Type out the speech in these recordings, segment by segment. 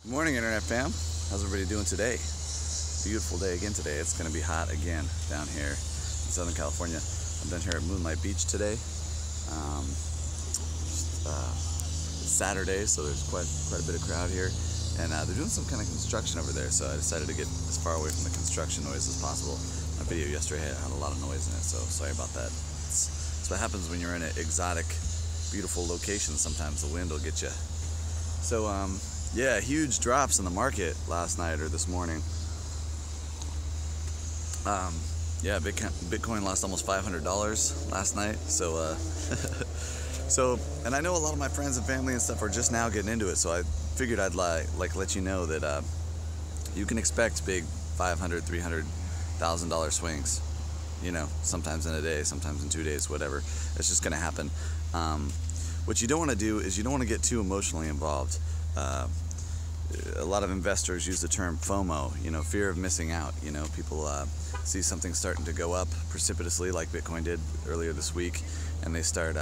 Morning, Internet fam. How's everybody doing today? Beautiful day again today. It's going to be hot again down here in Southern California. I'm down here at Moonlight Beach today. It's Saturday, so there's quite a bit of crowd here. And they're doing some kind of construction over there, so I decided to get as far away from the construction noise as possible. My video yesterday had a lot of noise in it, so sorry about that. It's what happens when you're in an exotic, beautiful location. Sometimes the wind will get you. So, yeah, huge drops in the market last night or this morning. Yeah, Bitcoin lost almost $500 last night. So, and I know a lot of my friends and family and stuff are just now getting into it. So I figured I'd let you know that you can expect big $500,000, $300,000 swings. You know, sometimes in a day, sometimes in 2 days, whatever. It's just going to happen. What you don't want to do is you don't want to get too emotionally involved. A lot of investors use the term FOMO, you know, fear of missing out. You know, people see something starting to go up precipitously like Bitcoin did earlier this week, and they start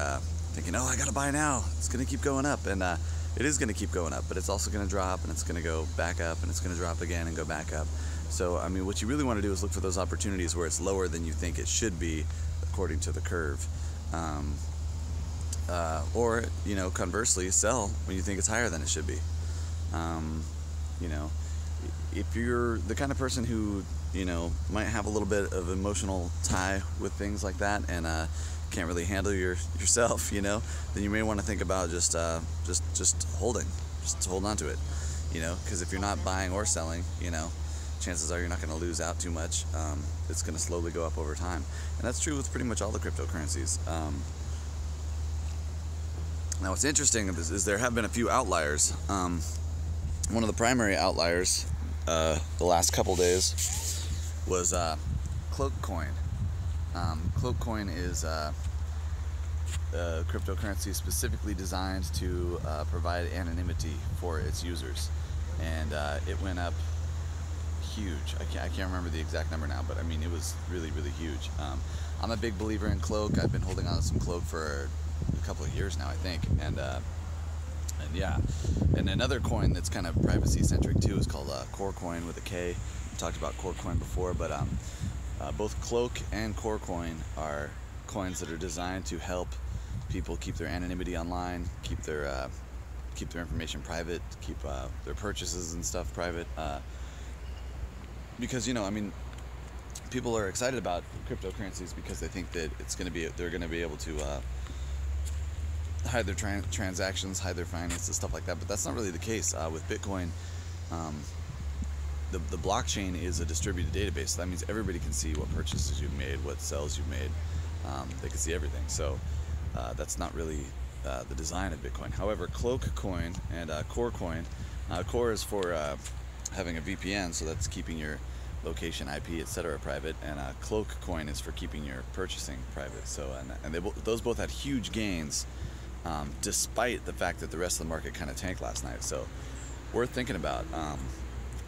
thinking, oh, I gotta buy now, it's gonna keep going up. And it is gonna keep going up, but it's also gonna drop, and it's gonna go back up, and it's gonna drop again and go back up. So, I mean, what you really want to do is look for those opportunities where it's lower than you think it should be according to the curve. Or, you know, conversely, sell when you think it's higher than it should be. You know, if you're the kind of person who, you know, might have a little bit of emotional tie with things like that and can't really handle yourself, you know, then you may want to think about just holding, just hold on to it, you know, because if you're not buying or selling, you know, chances are you're not going to lose out too much. It's going to slowly go up over time, and that's true with pretty much all the cryptocurrencies. Now, what's interesting is there have been a few outliers. One of the primary outliers the last couple days was Cloak Coin. Cloak Coin is a cryptocurrency specifically designed to provide anonymity for its users, and it went up huge. I can't remember the exact number now, but I mean, it was really, really huge. I'm a big believer in Cloak. I've been holding on to some Cloak for a couple of years now, I think, and yeah, and another coin that's kind of privacy centric too is called Core Coin with a K. We talked about Core Coin before, but both Cloak and Core Coin are coins that are designed to help people keep their anonymity online, keep their information private, keep their purchases and stuff private, because, you know, I mean, people are excited about cryptocurrencies because they think that they're going to be able to hide their transactions, hide their finances, stuff like that. But that's not really the case with Bitcoin. The blockchain is a distributed database. So that means everybody can see what purchases you've made, what sales you've made. They can see everything. So that's not really the design of Bitcoin. However, Cloak Coin and Core Coin, Core is for having a VPN, so that's keeping your location, IP, etc. private, and Cloak Coin is for keeping your purchasing private. So and those both had huge gains, despite the fact that the rest of the market kind of tanked last night. So worth thinking about.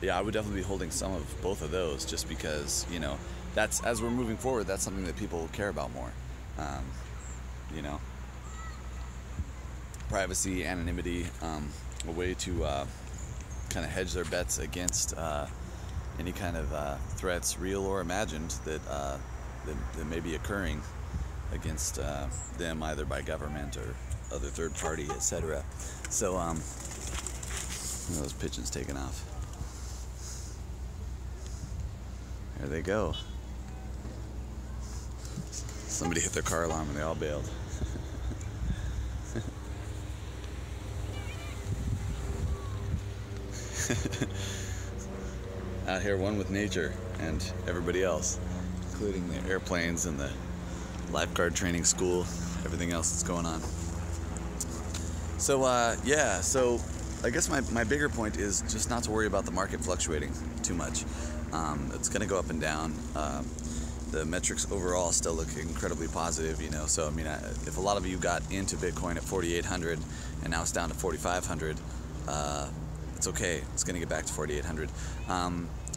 Yeah, I would definitely be holding some of both of those, just because, you know, that's, as we're moving forward, that's something that people care about more. You know, privacy, anonymity, a way to kind of hedge their bets against any kind of threats, real or imagined, that may be occurring against them, either by government or other third party, etc. So, those pigeons taking off. There they go. Somebody hit their car alarm and they all bailed. Out here, one with nature and everybody else, including the airplanes and the lifeguard training school, everything else that's going on. So yeah, so I guess my bigger point is just not to worry about the market fluctuating too much. It's going to go up and down. The metrics overall still look incredibly positive, you know. So I mean, if a lot of you got into Bitcoin at 4,800 and now it's down to 4,500, it's okay. It's going to get back to 4,800.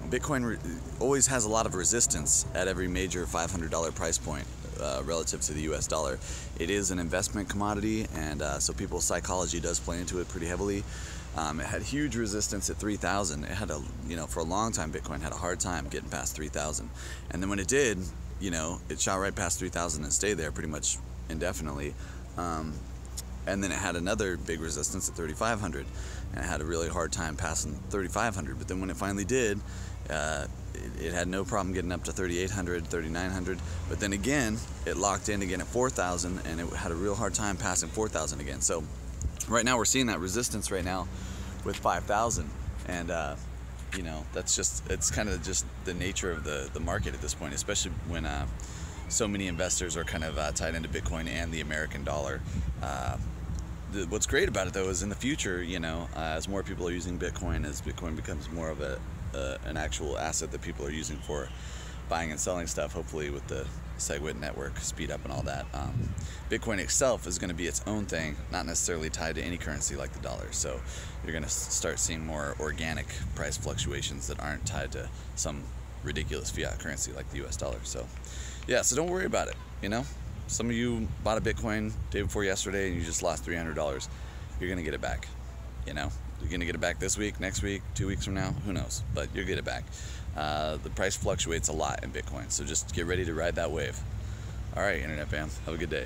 Bitcoin always has a lot of resistance at every major $500 price point relative to the US dollar. It is an investment commodity, and so people's psychology does play into it pretty heavily. It had huge resistance at 3,000. It had for a long time, Bitcoin had a hard time getting past 3,000. And then when it did, it shot right past 3,000 and stayed there pretty much indefinitely. And then it had another big resistance at 3,500, and it had a really hard time passing 3,500. But then when it finally did, it had no problem getting up to 3,800, 3,900. But then again, it locked in again at 4,000, and it had a real hard time passing 4,000 again. So right now we're seeing that resistance right now with 5,000, and it's kind of just the nature of the market at this point, especially when so many investors are kind of tied into Bitcoin and the American dollar. What's great about it though is in the future, as more people are using Bitcoin, as Bitcoin becomes more of an actual asset that people are using for buying and selling stuff, hopefully with the SegWit network speed up and all that, Bitcoin itself is going to be its own thing, not necessarily tied to any currency like the dollar. So you're going to start seeing more organic price fluctuations that aren't tied to some ridiculous fiat currency like the US dollar. So yeah, so don't worry about it. Some of you bought a Bitcoin day before yesterday and you just lost $300. You're going to get it back. You're going to get it back this week, next week, 2 weeks from now, who knows, but you'll get it back. The price fluctuates a lot in Bitcoin, so just get ready to ride that wave. All right, Internet fam, have a good day.